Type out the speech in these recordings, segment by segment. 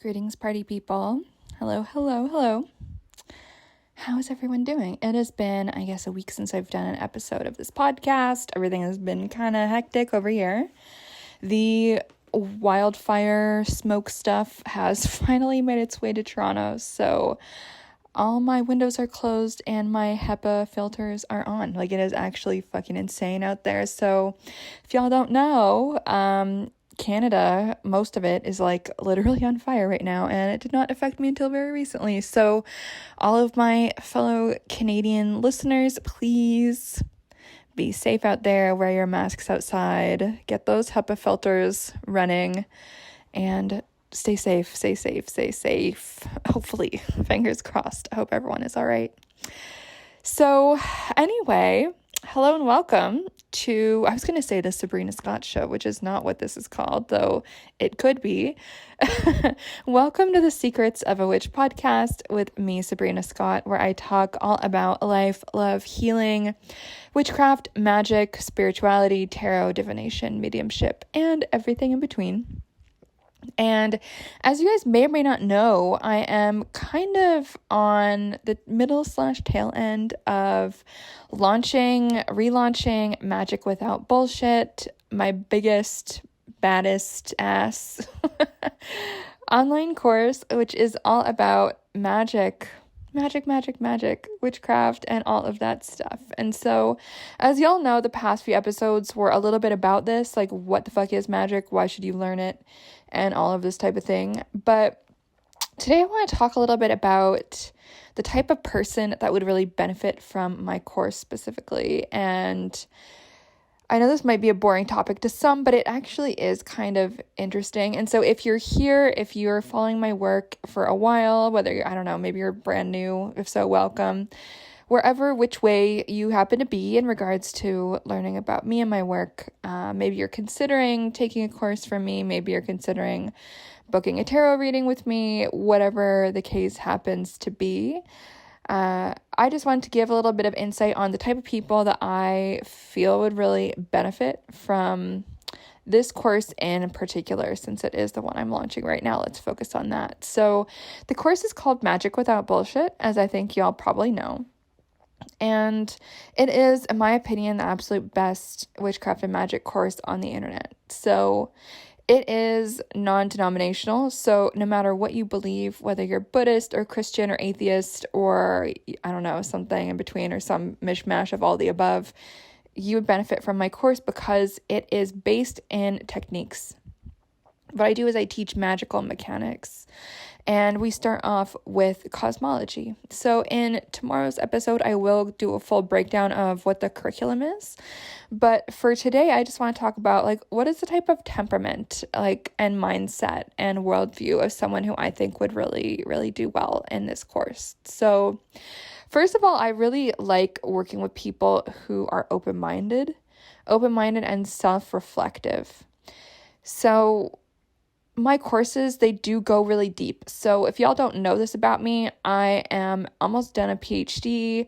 Greetings, party people. Hello, hello, hello. How is everyone doing? It has been, I guess, a week since I've done an episode of this podcast. Everything has been kind of hectic over here. The wildfire smoke stuff has finally made its way to Toronto, so all my windows are closed and my HEPA filters are on. Like, it is actually fucking insane out there. So if y'all don't know, Canada, most of it is like literally on fire right now, and it did not affect me until very recently. So all of my fellow Canadian listeners, please be safe out there, wear your masks outside, get those HEPA filters running, and stay safe. Hopefully, fingers crossed. I hope everyone is all right. So anyway, hello and welcome to, I was going to say the Sabrina Scott Show, which is not what this is called, though it could be. Welcome to the Secrets of a Witch podcast with me, Sabrina Scott, where I talk all about life, love, healing, witchcraft, magic, spirituality, tarot, divination, mediumship, and everything in between. And as you guys may or may not know, I am kind of on the middle/tail end of relaunching Magic Without Bullshit, my biggest, baddest ass online course, which is all about magic, witchcraft, and all of that stuff. And so, as y'all know, the past few episodes were a little bit about this, like what the fuck is magic, why should you learn it, and all of this type of thing. But today I want to talk a little bit about the type of person that would really benefit from my course specifically. And I know this might be a boring topic to some, but it actually is kind of interesting. And so if you're here, if you're following my work for a while, whether, I don't know, maybe you're brand new, if so, welcome. Which way you happen to be in regards to learning about me and my work. Maybe you're considering taking a course from me. Maybe you're considering booking a tarot reading with me, whatever the case happens to be. I just wanted to give a little bit of insight on the type of people that I feel would really benefit from this course in particular, since it is the one I'm launching right now. Let's focus on that. So the course is called Magic Without Bullshit, as I think y'all probably know. And it is, in my opinion, the absolute best witchcraft and magic course on the internet. So it is non-denominational, so no matter what you believe, whether you're Buddhist or Christian or atheist or, I don't know, something in between or some mishmash of all the above, you would benefit from my course because it is based in techniques. What I do is I teach magical mechanics, and we start off with cosmology. So in tomorrow's episode, I will do a full breakdown of what the curriculum is. But for today, I just want to talk about, like, what is the type of temperament, like, and mindset and worldview of someone who I think would really, really do well in this course. So first of all, I really like working with people who are open-minded and self-reflective. So my courses, they do go really deep. So if y'all don't know this about me, I am almost done a PhD.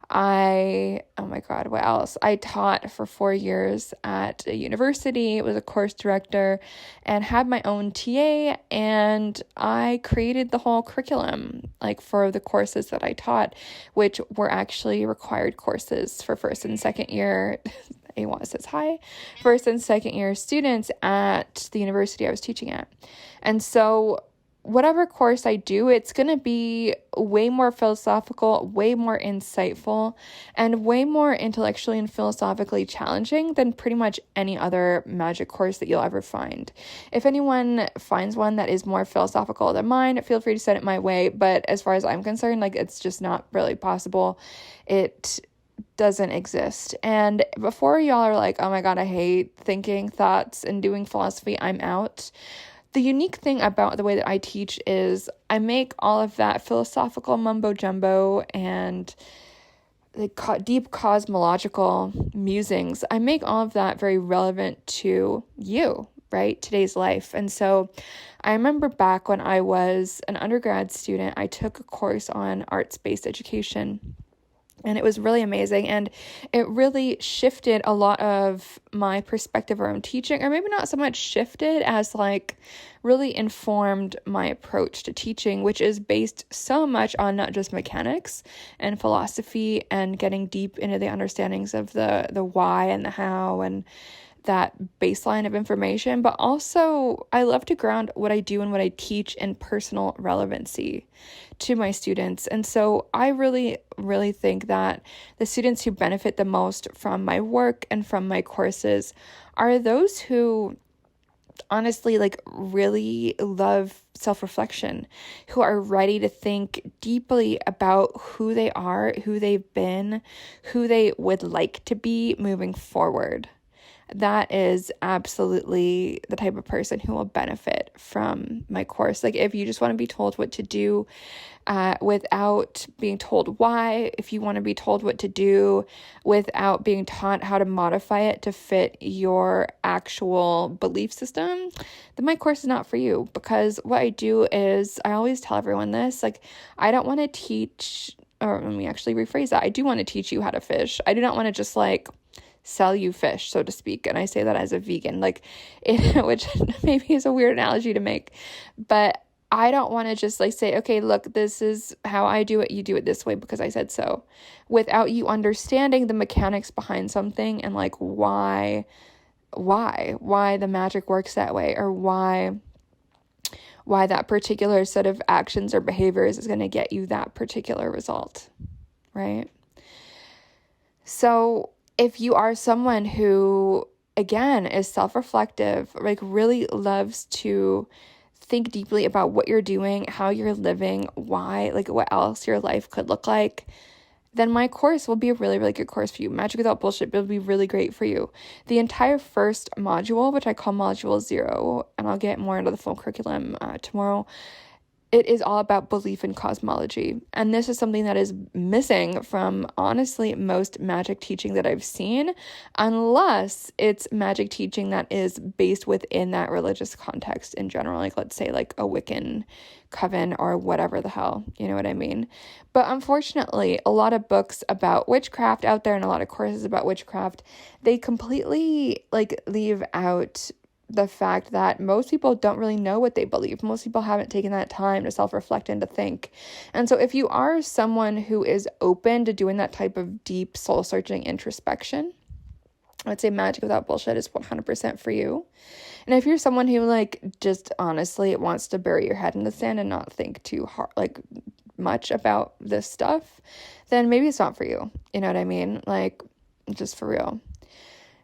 Oh my God, what else? I taught for 4 years at a university, was a course director, and had my own TA, and I created the whole curriculum, like, for the courses that I taught, which were actually required courses for first and second year. A1 says hi, first and second year students at the university I was teaching at. And so whatever course I do, it's going to be way more philosophical, way more insightful, and way more intellectually and philosophically challenging than pretty much any other magic course that you'll ever find. If anyone finds one that is more philosophical than mine, feel free to send it my way. But as far as I'm concerned, like, it's just not really possible. It doesn't exist. And before y'all are like, oh my God, I hate thinking thoughts and doing philosophy, I'm out. The unique thing about the way that I teach is I make all of that philosophical mumbo jumbo and the deep cosmological musings, I make all of that very relevant to you, right? Today's life. And so I remember back when I was an undergrad student, I took a course on arts-based education. And it was really amazing. And it really shifted a lot of my perspective around teaching, or maybe not so much shifted as like really informed my approach to teaching, which is based so much on not just mechanics and philosophy and getting deep into the understandings of the why and the how and that baseline of information, but also I love to ground what I do and what I teach in personal relevancy to my students. And so I really, really think that the students who benefit the most from my work and from my courses are those who honestly like really love self-reflection, who are ready to think deeply about who they are, who they've been, who they would like to be moving forward. That is absolutely the type of person who will benefit from my course. Like if you just want to be told what to do without being told why, if you want to be told what to do without being taught how to modify it to fit your actual belief system, then my course is not for you. Because what I do is, I always tell everyone this, like I don't want to teach, or let me actually rephrase that. I do want to teach you how to fish. I do not want to just like sell you fish, so to speak. And I say that as a vegan, like which maybe is a weird analogy to make, but I don't want to just like say, okay, look, this is how I do it. You do it this way because I said so, without you understanding the mechanics behind something and like why the magic works that way, or why that particular set of actions or behaviors is going to get you that particular result, right? So if you are someone who, again, is self-reflective, like really loves to think deeply about what you're doing, how you're living, why, like what else your life could look like, then my course will be a really, really good course for you. Magic Without Bullshit will be really great for you. The entire first module, which I call Module 0, and I'll get more into the full curriculum tomorrow, it is all about belief in cosmology. And this is something that is missing from, honestly, most magic teaching that I've seen, unless it's magic teaching that is based within that religious context in general. Like, let's say, like a Wiccan coven or whatever the hell, you know what I mean? But unfortunately, a lot of books about witchcraft out there and a lot of courses about witchcraft, they completely, like, leave out the fact that most people don't really know what they believe. Most people haven't taken that time to self-reflect and to think. And so if you are someone who is open to doing that type of deep soul-searching introspection, I would say Magic Without Bullshit is 100% for you. And if you're someone who like just honestly wants to bury your head in the sand and not think too hard, like much about this stuff, then maybe it's not for you. You know what I mean? Like, just for real.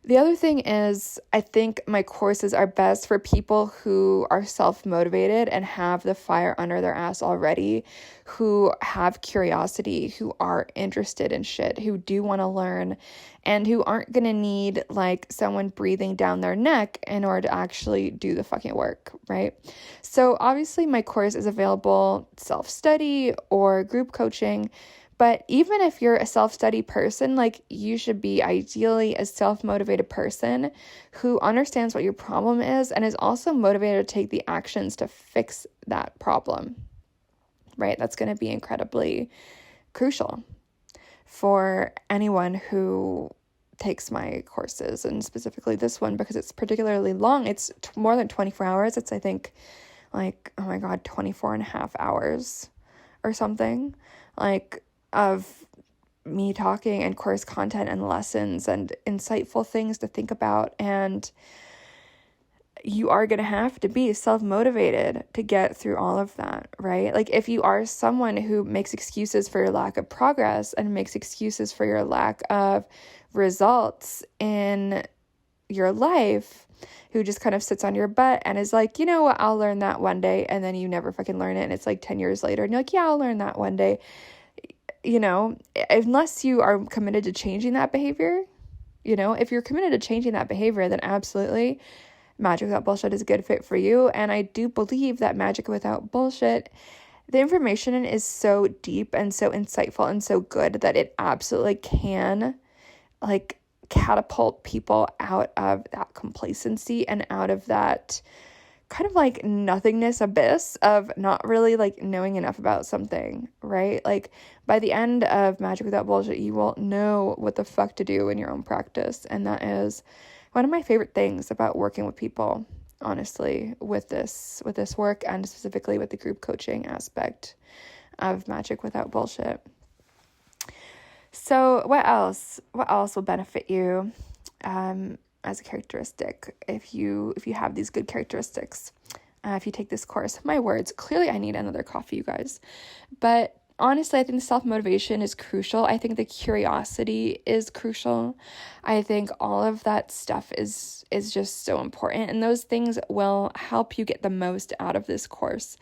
The other thing is, I think my courses are best for people who are self-motivated and have the fire under their ass already, who have curiosity, who are interested in shit, who do want to learn, and who aren't going to need like someone breathing down their neck in order to actually do the fucking work, right? So obviously my course is available self-study or group coaching. But even if you're a self-study person, like you should be ideally a self-motivated person who understands what your problem is and is also motivated to take the actions to fix that problem, right? That's going to be incredibly crucial for anyone who takes my courses, and specifically this one because it's particularly long. It's more than 24 hours. It's, I think, like, oh my God, 24 and a half hours or something, like, of me talking and course content and lessons and insightful things to think about. And you are going to have to be self-motivated to get through all of that, right? Like if you are someone who makes excuses for your lack of progress and makes excuses for your lack of results in your life, who just kind of sits on your butt and is like, you know what, I'll learn that one day. And then you never fucking learn it. And it's like 10 years later and you're like, yeah, I'll learn that one day. You know, unless you are committed to changing that behavior, you know, if you're committed to changing that behavior, then absolutely Magic Without Bullshit is a good fit for you. And I do believe that Magic Without Bullshit, the information in is so deep and so insightful and so good that it absolutely can like catapult people out of that complacency and out of that kind of like nothingness abyss of not really like knowing enough about something, right? Like by the end of Magic Without Bullshit, you will know what the fuck to do in your own practice. And that is one of my favorite things about working with people, honestly, with this work, and specifically with the group coaching aspect of Magic Without Bullshit. So what else will benefit you as a characteristic if you have these good characteristics? If you take this course, my words, clearly I need another coffee, you guys. But honestly, I think self-motivation is crucial. I think the curiosity is crucial. I think all of that stuff is just so important, and those things will help you get the most out of this course.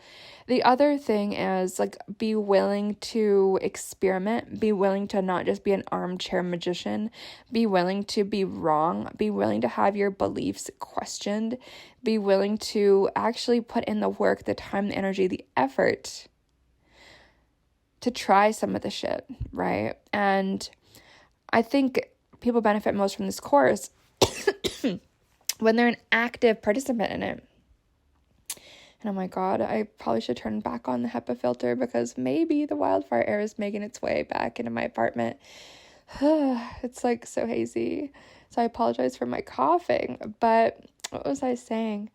The other thing is, like, be willing to experiment, be willing to not just be an armchair magician, be willing to be wrong, be willing to have your beliefs questioned, be willing to actually put in the work, the time, the energy, the effort to try some of the shit, right? And I think people benefit most from this course when they're an active participant in it. And oh my God, I probably should turn back on the HEPA filter because maybe the wildfire air is making its way back into my apartment. It's like so hazy. So I apologize for my coughing. But what was I saying?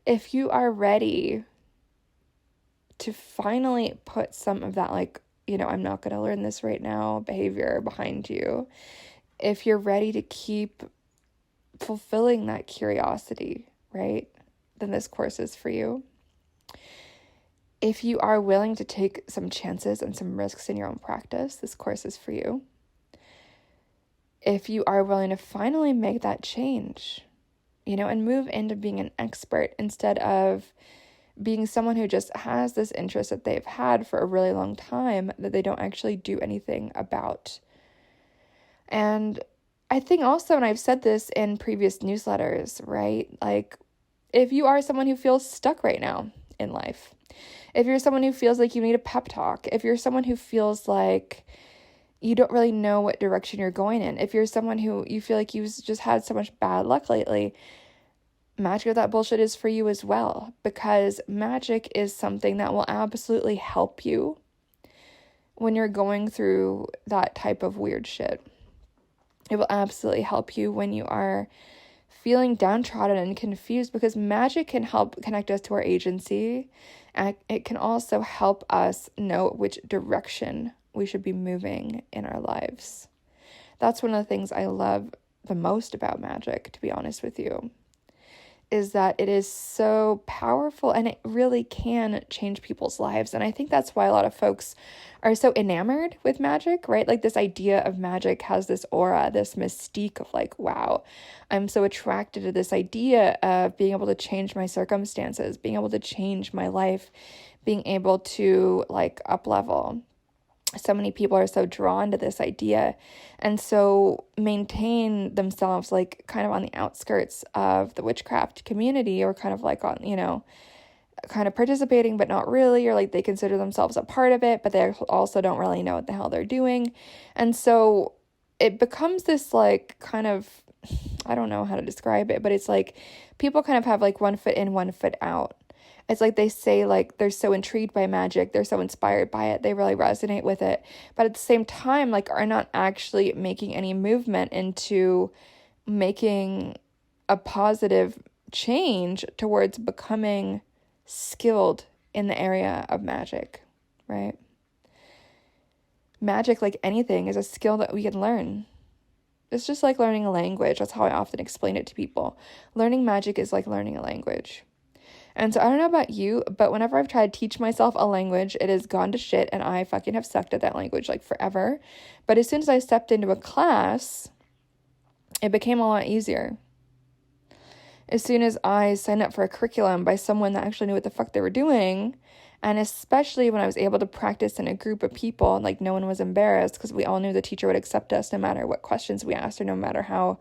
If you are ready to finally put some of that, like, you know, I'm not going to learn this right now behavior behind you, if you're ready to keep fulfilling that curiosity, right, then this course is for you. If you are willing to take some chances and some risks in your own practice, this course is for you. If you are willing to finally make that change, you know, and move into being an expert instead of being someone who just has this interest that they've had for a really long time that they don't actually do anything about. And I think also, and I've said this in previous newsletters, right? Like, if you are someone who feels stuck right now in life, if you're someone who feels like you need a pep talk, if you're someone who feels like you don't really know what direction you're going in, if you're someone who you feel like you've just had so much bad luck lately, Magic Without Bullshit is for you as well, because magic is something that will absolutely help you when you're going through that type of weird shit. It will absolutely help you when you are feeling downtrodden and confused, because magic can help connect us to our agency, and it can also help us know which direction we should be moving in our lives. That's one of the things I love the most about magic, to be honest with you, is that it is so powerful and it really can change people's lives. And I think that's why a lot of folks are so enamored with magic, right? Like, this idea of magic has this aura, this mystique of like, wow, I'm so attracted to this idea of being able to change my circumstances, being able to change my life, being able to like up level. So many people are so drawn to this idea and so maintain themselves like kind of on the outskirts of the witchcraft community, or kind of like on, you know, kind of participating but not really, or like they consider themselves a part of it but they also don't really know what the hell they're doing. And so it becomes this like kind of, I don't know how to describe it, but it's like people kind of have like one foot in, one foot out. It's like they say, like, they're so intrigued by magic, they're so inspired by it, they really resonate with it, but at the same time, like, are not actually making any movement into making a positive change towards becoming skilled in the area of magic, right? Magic, like anything, is a skill that we can learn. It's just like learning a language. That's how I often explain it to people. Learning magic is like learning a language. And so I don't know about you, but whenever I've tried to teach myself a language, it has gone to shit and I fucking have sucked at that language like forever. But as soon as I stepped into a class, it became a lot easier. As soon as I signed up for a curriculum by someone that actually knew what the fuck they were doing, and especially when I was able to practice in a group of people, like no one was embarrassed because we all knew the teacher would accept us no matter what questions we asked or no matter how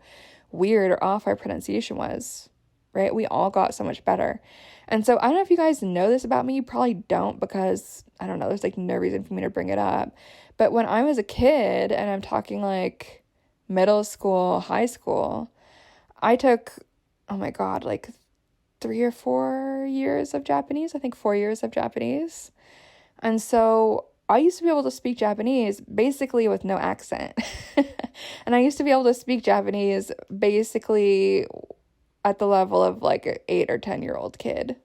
weird or off our pronunciation was, right? We all got so much better. And so I don't know if you guys know this about me. You probably don't, because I don't know, there's like no reason for me to bring it up. But when I was a kid, and I'm talking like middle school, high school, I took, oh my God, like 3 or 4 years of Japanese. I think 4 years of Japanese. And so I used to be able to speak Japanese basically with no accent. And I used to be able to speak Japanese basically at the level of like an 8 or 10-year-old kid.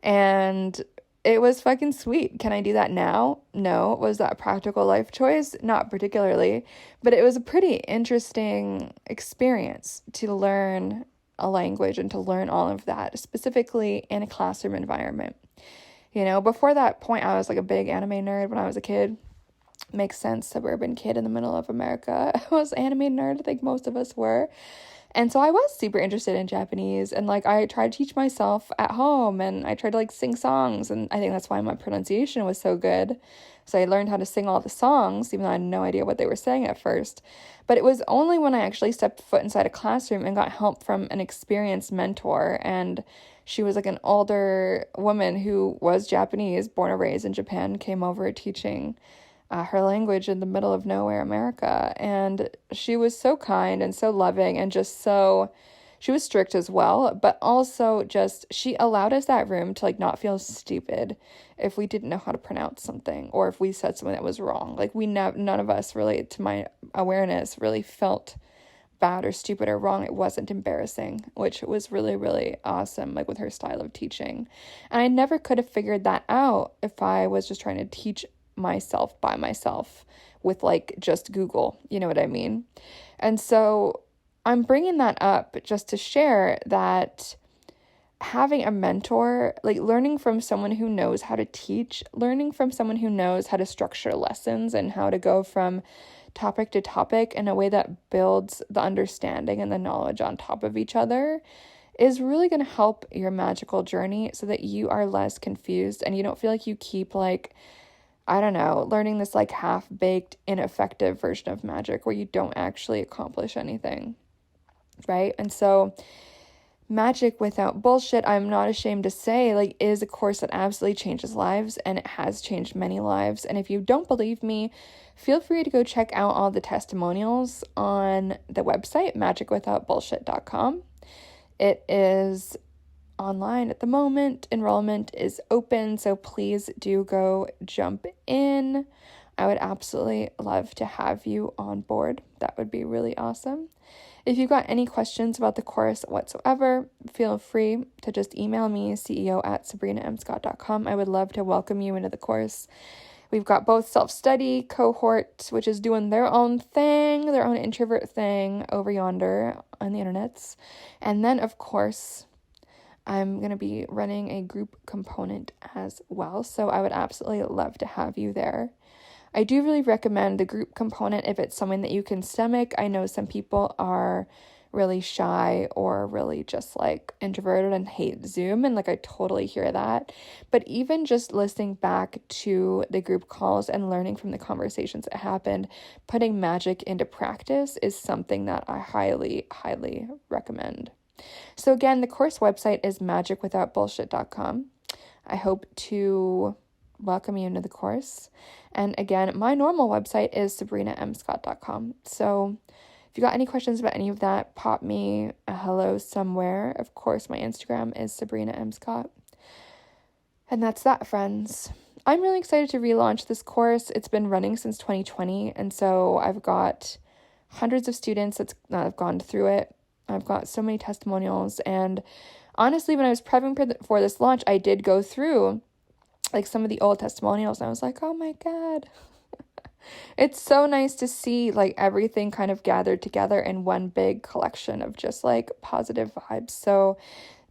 And it was fucking sweet. Can I do that now? No. Was that a practical life choice? Not particularly. But it was a pretty interesting experience to learn a language and to learn all of that, specifically in a classroom environment. You know, before that point, I was like a big anime nerd when I was a kid. Makes sense, suburban kid in the middle of America. I was an anime nerd, I think most of us were. And so I was super interested in Japanese, and like I tried to teach myself at home, and I tried to like sing songs, and I think that's why my pronunciation was so good. So I learned how to sing all the songs, even though I had no idea what they were saying at first. But it was only when I actually stepped foot inside a classroom and got help from an experienced mentor, and she was like an older woman who was Japanese, born and raised in Japan, came over teaching her language in the middle of nowhere, America. And she was so kind and so loving and just so, she was strict as well, but also just, she allowed us that room to like not feel stupid if we didn't know how to pronounce something or if we said something that was wrong. Like none of us really, to my awareness, really felt bad or stupid or wrong. It wasn't embarrassing, which was really, really awesome, like with her style of teaching. And I never could have figured that out if I was just trying to teach myself by myself with like just Google, you know what I mean? And so I'm bringing that up just to share that having a mentor, like learning from someone who knows how to teach, learning from someone who knows how to structure lessons and how to go from topic to topic in a way that builds the understanding and the knowledge on top of each other is really going to help your magical journey so that you are less confused and you don't feel like you keep like, I don't know, learning this like half-baked, ineffective version of magic where you don't actually accomplish anything, right? And so Magic Without Bullshit, I'm not ashamed to say, like, is a course that absolutely changes lives, and it has changed many lives. And if you don't believe me, feel free to go check out all the testimonials on the website, magicwithoutbullshit.com. It is online at the moment. Enrollment is open, so please do go jump in. I would absolutely love to have you on board. That would be really awesome. If you've got any questions about the course whatsoever, feel free to just email me, ceo@sabrinamscott.com. I would love to welcome you into the course. We've got both self-study cohort, which is doing their own thing, their own introvert thing over yonder on the internets. And then, of course, I'm going to be running a group component as well, so I would absolutely love to have you there. I do really recommend the group component if it's something that you can stomach. I know some people are really shy or really just like introverted and hate Zoom, and like I totally hear that. But even just listening back to the group calls and learning from the conversations that happened, putting magic into practice is something that I highly, highly recommend. So again, the course website is magicwithoutbullshit.com. I hope to welcome you into the course. And again, my normal website is sabrinamscott.com. So if you got any questions about any of that, pop me a hello somewhere. Of course, my Instagram is sabrinamscott. And that's that, friends. I'm really excited to relaunch this course. It's been running since 2020, and so I've got hundreds of students that have gone through it. I've got so many testimonials, and honestly, when I was prepping for this launch, I did go through like some of the old testimonials, and I was like, oh my God. It's so nice to see like everything kind of gathered together in one big collection of just like positive vibes. So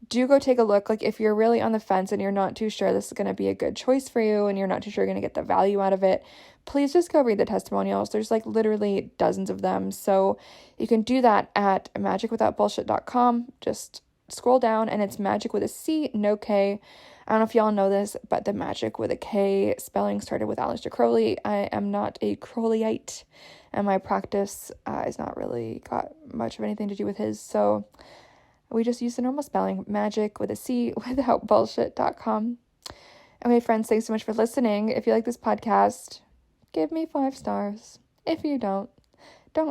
do go take a look. Like if you're really on the fence and you're not too sure this is going to be a good choice for you and you're not too sure you're going to get the value out of it, please just go read the testimonials. There's like literally dozens of them. So you can do that at magicwithoutbullshit.com. Just scroll down and it's magic with a C, no K. I don't know if y'all know this, but the magic with a K spelling started with Aleister Crowley. I am not a Crowleyite, and my practice is not really got much of anything to do with his. So we just use the normal spelling, magic with a C without bullshit.com. Okay, friends, thanks so much for listening. If you like this podcast, give me 5 stars. If you don't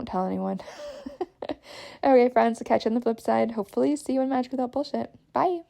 tell anyone. Okay, friends, catch you on the flip side. Hopefully see you in Magic Without Bullshit. Bye.